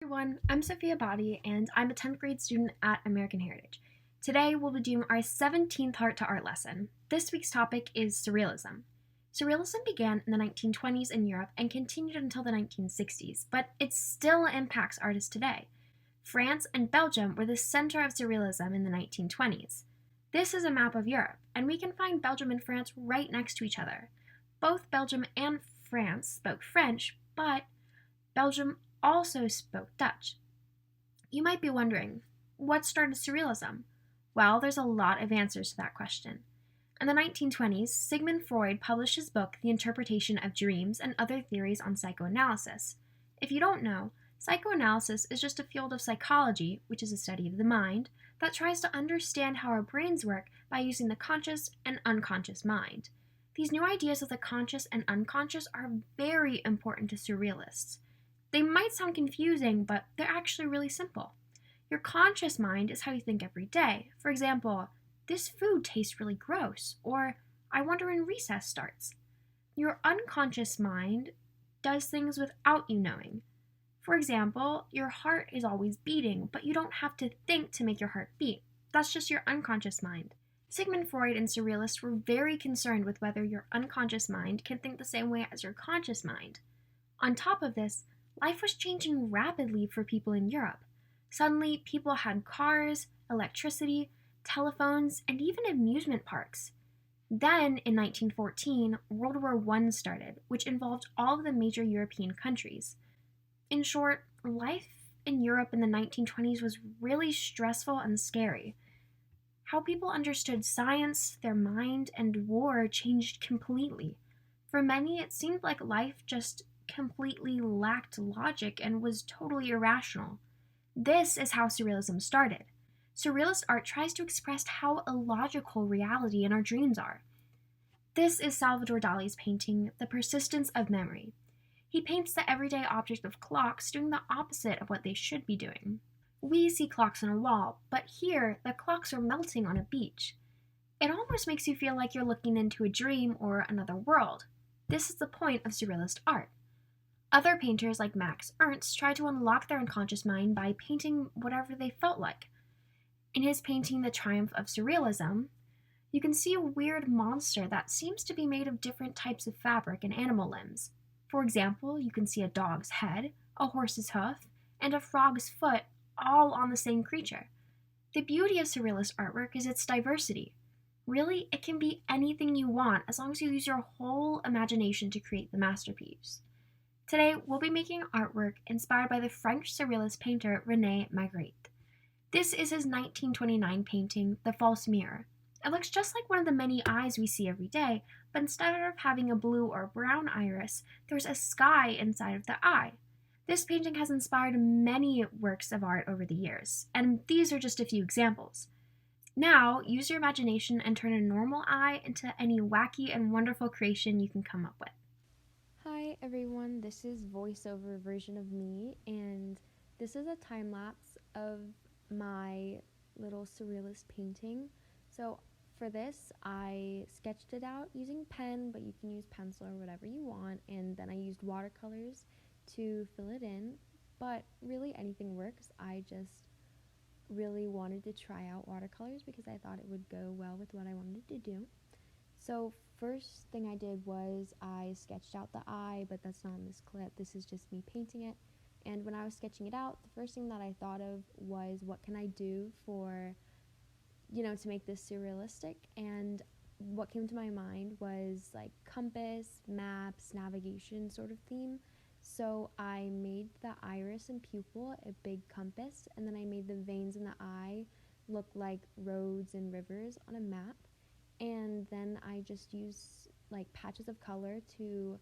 Everyone, I'm Sophia and I'm a 10th grade student at American Heritage. Today we'll be doing our 17th Heart to Art lesson. This week's topic is Surrealism. Surrealism began in the 1920s in Europe and continued until the 1960s, but it still impacts artists today. France and Belgium were the center of Surrealism in the 1920s. This is a map of Europe, and we can find Belgium and France right next to each other. Both Belgium and France spoke French, but Belgium also spoke Dutch. You might be wondering, what started Surrealism? Well, there's a lot of answers to that question. In the 1920s, Sigmund Freud published his book, The Interpretation of Dreams and Other Theories on Psychoanalysis. If you don't know, psychoanalysis is just a field of psychology, which is a study of the mind, that tries to understand how our brains work by using the conscious and unconscious mind. These new ideas of the conscious and unconscious are very important to surrealists. They might sound confusing, but they're actually really simple. Your conscious mind is how you think every day. For example, this food tastes really gross, or I wonder when recess starts. Your unconscious mind does things without you knowing. For example, your heart is always beating, but you don't have to think to make your heart beat. That's just your unconscious mind. Sigmund Freud and surrealists were very concerned with whether your unconscious mind can think the same way as your conscious mind. On top of this, life was changing rapidly for people in Europe. Suddenly, people had cars, electricity, telephones, and even amusement parks. Then, in 1914, World War I started, which involved all of the major European countries. In short, life in Europe in the 1920s was really stressful and scary. How people understood science, their mind, and war changed completely. For many, it seemed like life just completely lacked logic and was totally irrational. This is how Surrealism started. Surrealist art tries to express how illogical reality and our dreams are. This is Salvador Dali's painting, The Persistence of Memory. He paints the everyday object of clocks doing the opposite of what they should be doing. We see clocks on a wall, but here the clocks are melting on a beach. It almost makes you feel like you're looking into a dream or another world. This is the point of Surrealist art. Other painters like Max Ernst try to unlock their unconscious mind by painting whatever they felt like. In his painting The Triumph of Surrealism, you can see a weird monster that seems to be made of different types of fabric and animal limbs. For example, you can see a dog's head, a horse's hoof, and a frog's foot all on the same creature. The beauty of surrealist artwork is its diversity. Really, it can be anything you want as long as you use your whole imagination to create the masterpiece. Today, we'll be making artwork inspired by the French surrealist painter René Magritte. This is his 1929 painting, The False Mirror. It looks just like one of the many eyes we see every day, but instead of having a blue or brown iris, there's a sky inside of the eye. This painting has inspired many works of art over the years, and these are just a few examples. Now, use your imagination and turn a normal eye into any wacky and wonderful creation you can come up with. Hi everyone, this is voiceover version of me, and this is a time lapse of my little surrealist painting. So for this, I sketched it out using pen, but you can use pencil or whatever you want, and then I used watercolors to fill it in, but really anything works. I just really wanted to try out watercolors because I thought it would go well with what I wanted to do. So first thing I did was I sketched out the eye, but that's not in this clip. This is just me painting it. And when I was sketching it out, the first thing that I thought of was what can I do for, to make this surrealistic? And what came to my mind was like compass, maps, navigation sort of theme. So I made the iris and pupil a big compass, and then I made the veins in the eye look like roads and rivers on a map. And then I just use like patches of color to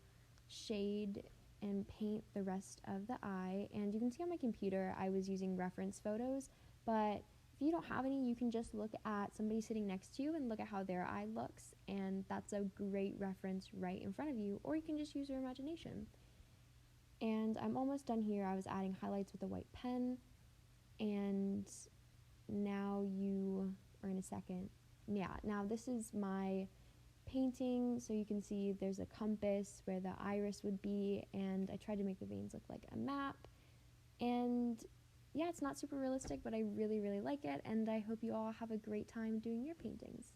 shade and paint the rest of the eye. And you can see on my computer I was using reference photos, but if you don't have any, you can just look at somebody sitting next to you and look at how their eye looks, and that's a great reference right in front of you, or you can just use your imagination. And I'm almost done here. I was adding highlights with a white pen, and now or in a second, now this is my painting, so you can see there's a compass where the iris would be, and I tried to make the veins look like a map. And yeah, it's not super realistic, but I really, really like it, and I hope you all have a great time doing your paintings.